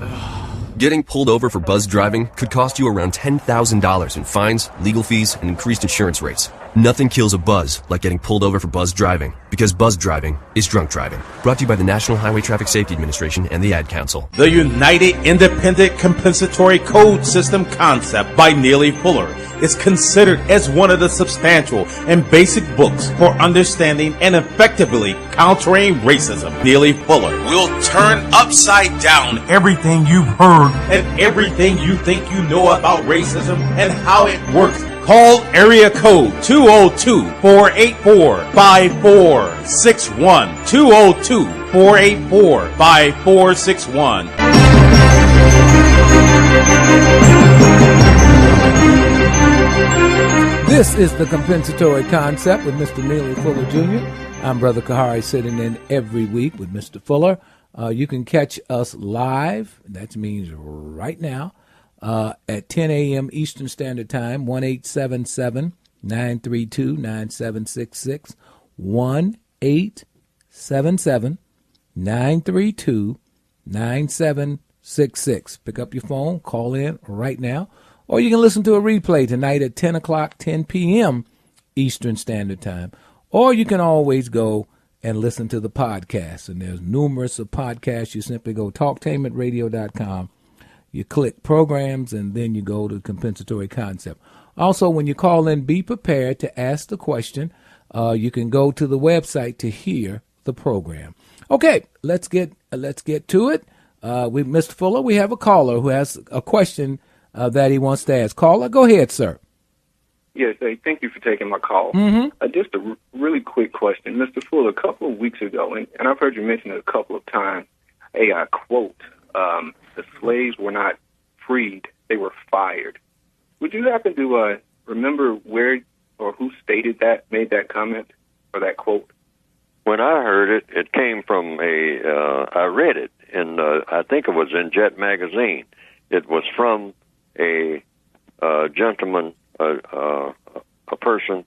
Getting pulled over for buzz driving could cost you around $10,000 in fines, legal fees, and increased insurance rates. Nothing kills a buzz like getting pulled over for buzz driving, because buzz driving is drunk driving. Brought to you by the National Highway Traffic Safety Administration and the Ad Council. The United Independent Compensatory Code System concept by Neely Fuller is considered as one of the substantial and basic books for understanding and effectively countering racism. Neely Fuller will turn upside down everything you've heard and everything you think you know about racism and how it works. Call area code 202-484-5461. 202-484-5461. This is the compensatory concept with Mr. Neely Fuller Jr. I'm Brother Kahari, sitting in every week with Mr. Fuller. You can catch us live, that means right now, at 10 a.m. Eastern Standard Time, 1-877-932-9766, 1-877-932-9766. Pick up your phone, call in right now, or you can listen to a replay tonight at 10 o'clock, 10 p.m. Eastern Standard Time. Or you can always go and listen to the podcast, and there's numerous of podcasts. You simply go TalkTainmentRadio.com. You click programs, and then you go to compensatory concept. Also, when you call in, be prepared to ask the question. You can go to the website to hear the program. Okay, let's get to it. With Mr. Fuller, we have a caller who has a question that he wants to ask. Caller, go ahead, sir. Yes, thank you for taking my call. Mm-hmm. Just a really quick question. Mr. Fuller, a couple of weeks ago, and I've heard you mention it a couple of times, a quote, the slaves were not freed, they were fired. Would you happen to remember where or who stated that, made that comment or that quote? When I heard it, it came from I read it in I think it was in Jet magazine. It was from a gentleman, a person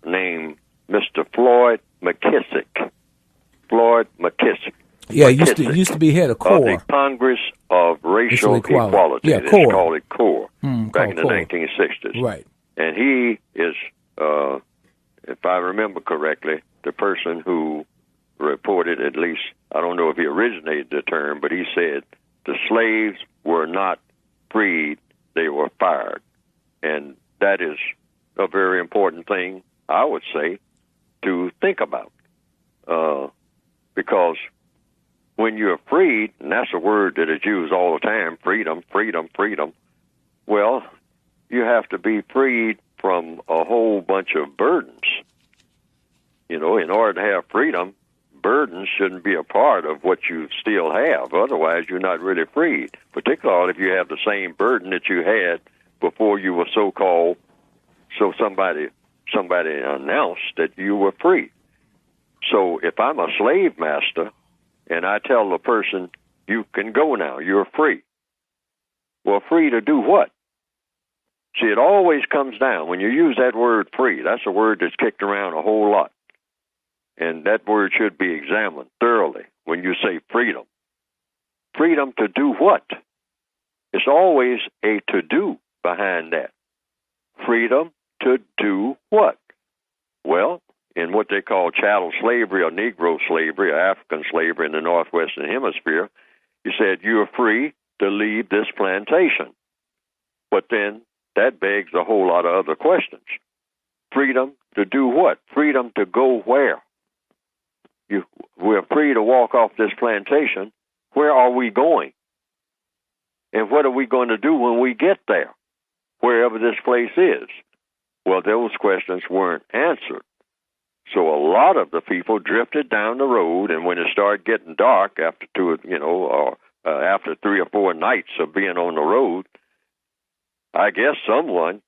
named Mr. Floyd McKissick. Floyd McKissick. Yeah, used to be head of CORE. Of the Congress of Racial Equality. Yeah, It's CORE. called it CORE, back in the CORE. 1960s. Right. And he is, if I remember correctly, the person who reported, at least, I don't know if he originated the term, but he said the slaves were not freed, they were fired. And that is a very important thing, I would say, to think about. Because when you're freed, and that's a word that is used all the time, freedom, freedom, freedom, well, you have to be freed from a whole bunch of burdens. You know, in order to have freedom, burdens shouldn't be a part of what you still have. Otherwise, you're not really freed, particularly if you have the same burden that you had before you were so-called, so somebody announced that you were free. So if I'm a slave master and I tell the person, you can go now, you're free. Well, free to do what? See, it always comes down, when you use that word free, that's a word that's kicked around a whole lot. And that word should be examined thoroughly when you say freedom. Freedom to do what? It's always a to-do behind that. Freedom to do what? Well, in what they call chattel slavery or Negro slavery or African slavery in the Northwestern Hemisphere, you said you're free to leave this plantation. But then that begs a whole lot of other questions. Freedom to do what? Freedom to go where? We're free to walk off this plantation. Where are we going? And what are we going to do when we get there, wherever this place is? Well, those questions weren't answered. So a lot of the people drifted down the road, and when it started getting dark after after 3 or 4 nights of being on the road, I guess someone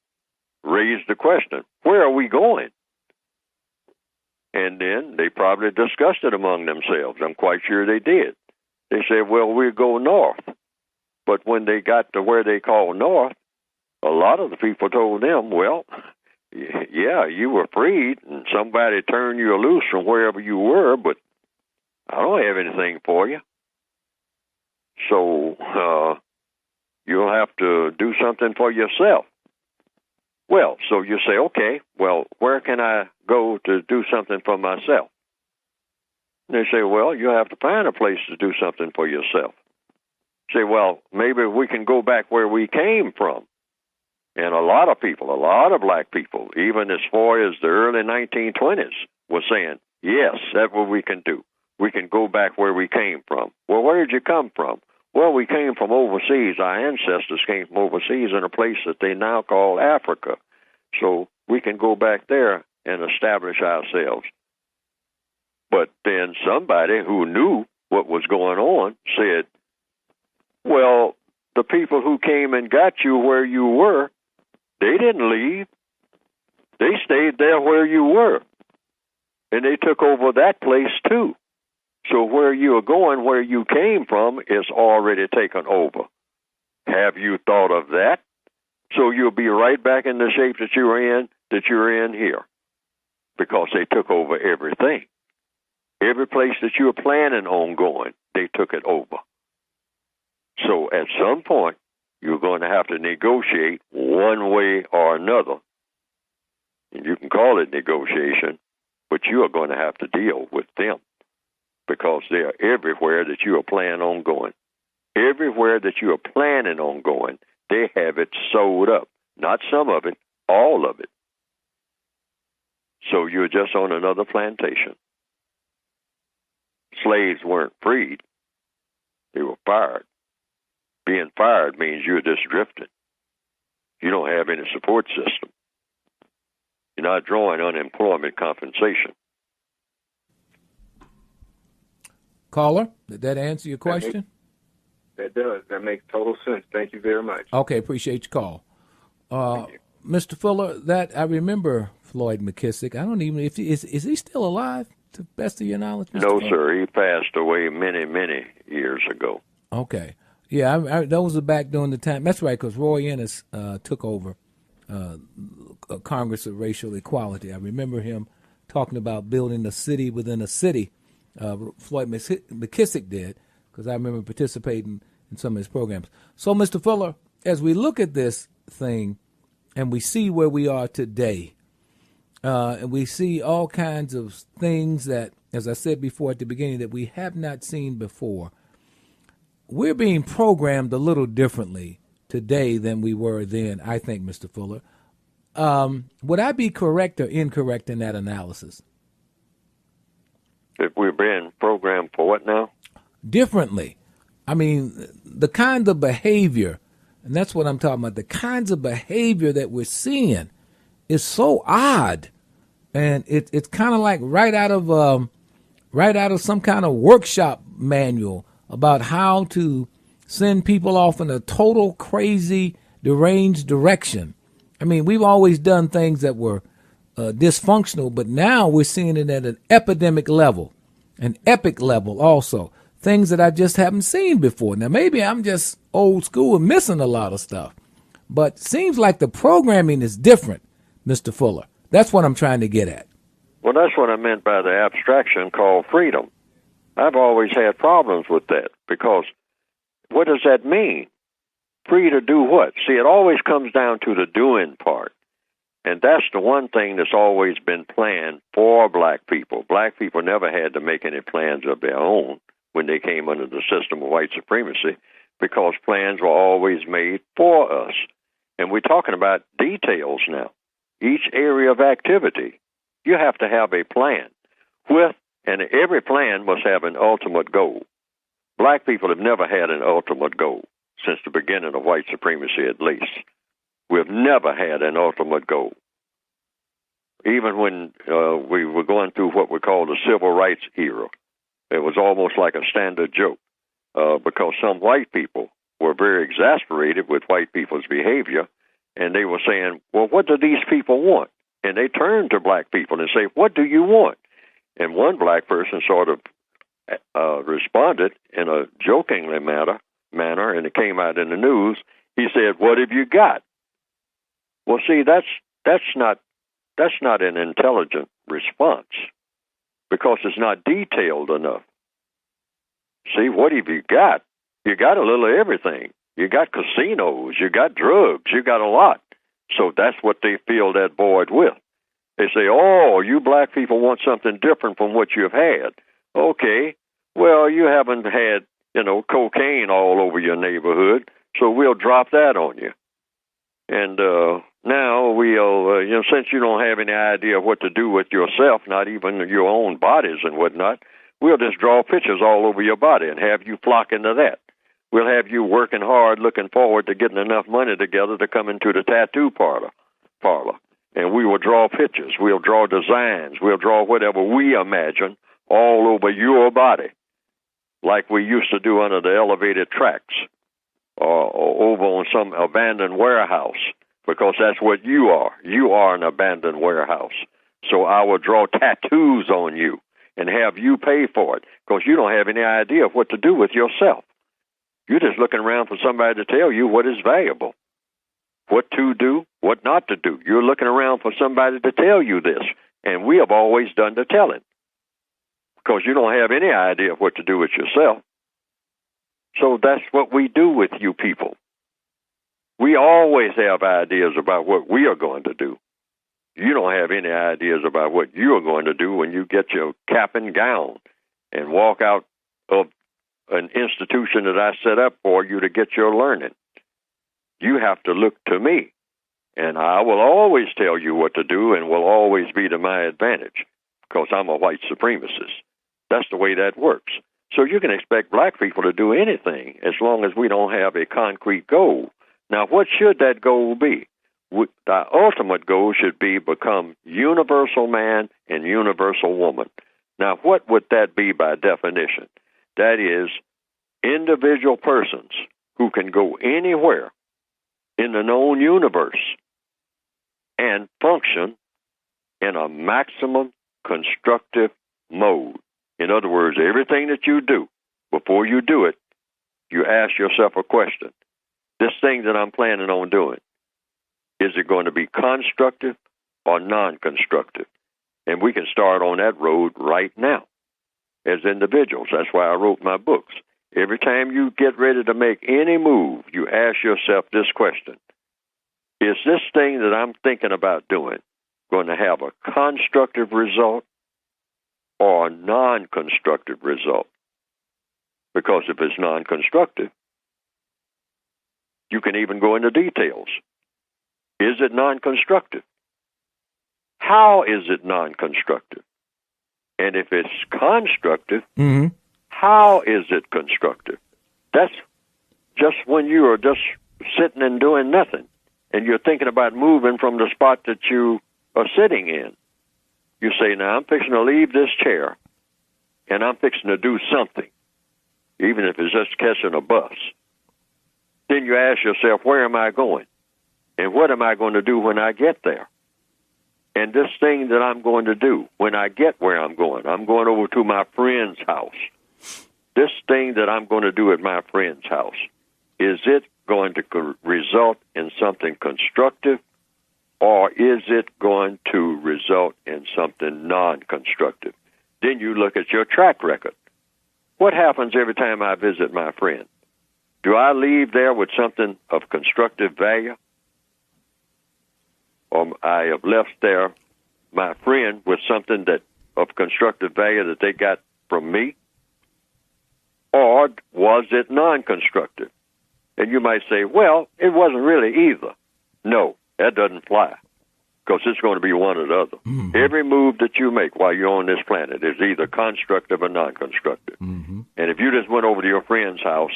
raised the question, where are we going? And then they probably discussed it among themselves. I'm quite sure they did. They said, well, we'll go north. But when they got to where they call north, a lot of the people told them, well, yeah, you were freed, and somebody turned you loose from wherever you were, but I don't have anything for you. So you'll have to do something for yourself. Well, so you say, okay, well, where can I go to do something for myself? And they say, well, you have to find a place to do something for yourself. Say, well, maybe we can go back where we came from. And a lot of people, a lot of black people, even as far as the early 1920s, were saying, yes, that's what we can do. We can go back where we came from. Well, where did you come from? Well, we came from overseas. Our ancestors came from overseas in a place that they now call Africa. So we can go back there and establish ourselves. But then somebody who knew what was going on said, well, the people who came and got you where you were, they didn't leave. They stayed there where you were. And they took over that place too. So where you are going, where you came from, is already taken over. Have you thought of that? So you'll be right back in the shape that you're in here. Because they took over everything. Every place that you were planning on going, they took it over. So at some point, you're going to have to negotiate one way or another. And you can call it negotiation, but you are going to have to deal with them because they are everywhere that you are planning on going. Everywhere that you are planning on going, they have it sewed up. Not some of it, all of it. So you're just on another plantation. Slaves weren't freed. They were fired. Being fired means you're just drifting. You don't have any support system. You're not drawing unemployment compensation. Caller, did that answer your question? That does. That makes total sense. Thank you very much. Okay, appreciate your call. Mr. Fuller, that I remember Floyd McKissick. I don't even is he still alive? to the best of your knowledge, Mr. No, Fuller? sir. He passed away many, many years ago. Okay. Yeah, those were back during the time. That's right, because Roy Ennis took over Congress of Racial Equality. I remember him talking about building a city within a city. Floyd McKissick did, because I remember participating in some of his programs. So, Mr. Fuller, as we look at this thing and we see where we are today, and we see all kinds of things that, as I said before at the beginning, that we have not seen before, we're being programmed a little differently today than we were then, I think, Mr. Fuller. Would I be correct or incorrect in that analysis? If we're being programmed for what now? Differently. I mean, the kind of behavior, and that's what I'm talking about, the kinds of behavior that we're seeing is so odd. And it's kind of like right out of some kind of workshop manual about how to send people off in a total crazy, deranged direction. I mean, we've always done things that were dysfunctional, but now we're seeing it at an epidemic level, an epic level also, things that I just haven't seen before. Now, maybe I'm just old school and missing a lot of stuff, but seems like the programming is different, Mr. Fuller. That's what I'm trying to get at. Well, that's what I meant by the abstraction called freedom. I've always had problems with that, because what does that mean? Free to do what? See, it always comes down to the doing part. And that's the one thing that's always been planned for black people. Black people never had to make any plans of their own when they came under the system of white supremacy, because plans were always made for us. And we're talking about details now. Each area of activity, you have to have a plan and every plan must have an ultimate goal. Black people have never had an ultimate goal since the beginning of white supremacy, at least. We've never had an ultimate goal. Even when we were going through what we call the civil rights era, it was almost like a standard joke, because some white people were very exasperated with white people's behavior, and they were saying, well, what do these people want? And they turned to black people and say, what do you want? And one black person sort of responded in a jokingly manner, and it came out in the news. He said, what have you got? Well, see, that's not an intelligent response, because it's not detailed enough. See, what have you got? You got a little of everything. You got casinos, you got drugs, you got a lot. So that's what they fill that void with. They say, oh, you black people want something different from what you've had. Okay, well, you haven't had, cocaine all over your neighborhood, so we'll drop that on you. And now we'll, since you don't have any idea what to do with yourself, not even your own bodies and whatnot, we'll just draw pictures all over your body and have you flock into that. We'll have you working hard, looking forward to getting enough money together to come into the tattoo parlor. And we will draw pictures. We'll draw designs. We'll draw whatever we imagine all over your body, like we used to do under the elevated tracks or over on some abandoned warehouse, because that's what you are. You are an abandoned warehouse. So I will draw tattoos on you and have you pay for it, because you don't have any idea of what to do with yourself. You're just looking around for somebody to tell you what is valuable, what to do, what not to do. You're looking around for somebody to tell you this, and we have always done the telling, because you don't have any idea of what to do with yourself. So that's what we do with you people. We always have ideas about what we are going to do. You don't have any ideas about what you are going to do when you get your cap and gown and walk out of an institution that I set up for you to get your learning. You have to look to me, and I will always tell you what to do and will always be to my advantage, because I'm a white supremacist. That's the way that works. So you can expect black people to do anything as long as we don't have a concrete goal. Now, what should that goal be? The ultimate goal should be become universal man and universal woman. Now, what would that be by definition? That is, individual persons who can go anywhere in the known universe and function in a maximum constructive mode. In other words, everything that you do, before you do it, you ask yourself a question. This thing that I'm planning on doing, is it going to be constructive or non-constructive? And we can start on that road right now as individuals. That's why I wrote my books. Every time you get ready to make any move, you ask yourself this question. Is this thing that I'm thinking about doing going to have a constructive result or a non-constructive result? Because if it's non-constructive, you can even go into details. Is it non-constructive? How is it non-constructive? And if it's constructive, how is it constructive? That's just when you are just sitting and doing nothing, and you're thinking about moving from the spot that you are sitting in. You say, now I'm fixing to leave this chair, and I'm fixing to do something, even if it's just catching a bus. Then you ask yourself, where am I going? And what am I going to do when I get there? And this thing that I'm going to do when I get where I'm going over to my friend's house. This thing that I'm going to do at my friend's house, is it going to result in something constructive, or is it going to result in something non-constructive? Then you look at your track record. What happens every time I visit my friend? Do I leave there with something of constructive value? Or I have left there my friend with something that of constructive value that they got from me? Or was it non-constructive? And you might say, well, it wasn't really either. No, that doesn't fly, because it's going to be one or the other. Every move that you make while you're on this planet is either constructive or non-constructive. And if you just went over to your friend's house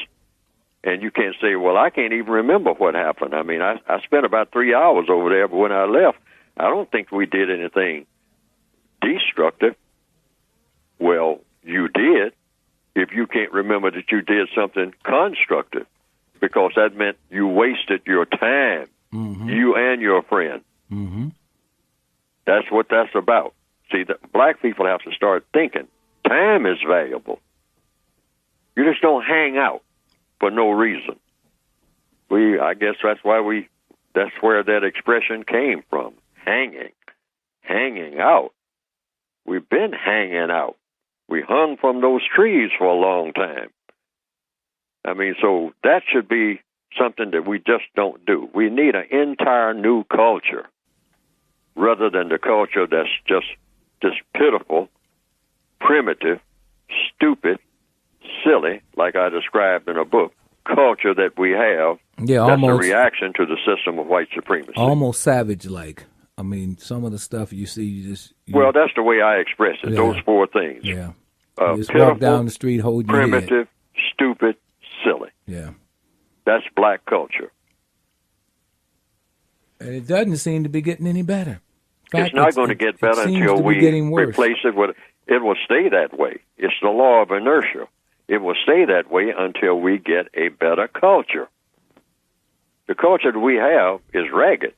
and you can't say, well, I can't even remember what happened. I mean, I spent about 3 hours over there, but when I left, I don't think we did anything destructive. Well, you did, if you can't remember that you did something constructive, because that meant you wasted your time, you and your friend. That's what that's about. See, the black people have to start thinking time is valuable. You just don't hang out for no reason. I guess that's where that expression came from. Hanging out. We've been hanging out. We hung from those trees for a long time. I mean, so that should be something that we just don't do. We need an entire new culture, rather than the culture that's just pitiful, primitive, stupid, silly, like I described in a book, culture that we have. Yeah, that's almost a reaction to the system of white supremacy. Almost savage-like. I mean, some of the stuff you see, well, that's the way I express it. Yeah. Those four things. Yeah. Just Pitiful, walk down the street holding your head. primitive, stupid, silly. Yeah. That's black culture. And it doesn't seem to be getting any better. It's not going to get better until we replace it with. It will stay that way. It's the law of inertia. It will stay that way until we get a better culture. The culture that we have is ragged,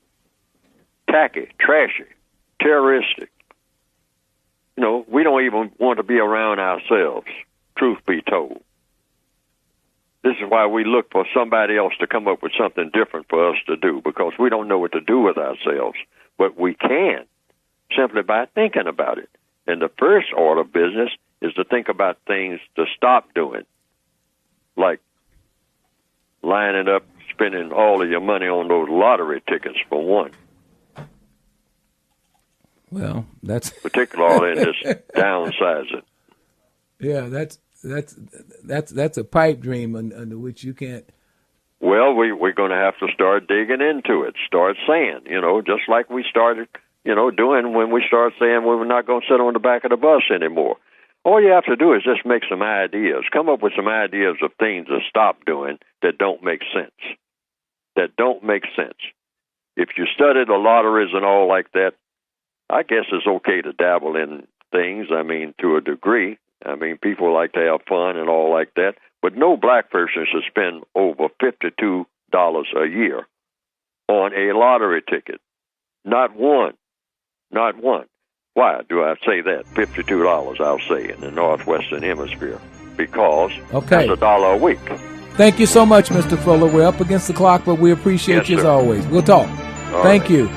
tacky, trashy, terroristic. You know, we don't even want to be around ourselves, truth be told. This is why we look for somebody else to come up with something different for us to do, because we don't know what to do with ourselves. But we can, simply by thinking about it. And the first order of business is to think about things to stop doing, like lining up, spending all of your money on those lottery tickets, for one. Well, that's particularly in this downsizing. Yeah, that's a pipe dream under which you can't. Well, we're going to have to start digging into it. Start saying, just like we started, doing when we start saying we were not going to sit on the back of the bus anymore. All you have to do is just make some ideas. Come up with some ideas of things to stop doing that don't make sense. If you study the lotteries and all like that, I guess it's okay to dabble in things, to a degree. People like to have fun and all like that. But no black person should spend over $52 a year on a lottery ticket. Not one. Why do I say that? $52, I'll say, in the Northwestern Hemisphere, because Okay. that's $1 a week. Thank you so much, Mr. Fuller. We're up against the clock, but we appreciate Yes, you as sir. always. We'll talk. All Thank right. you.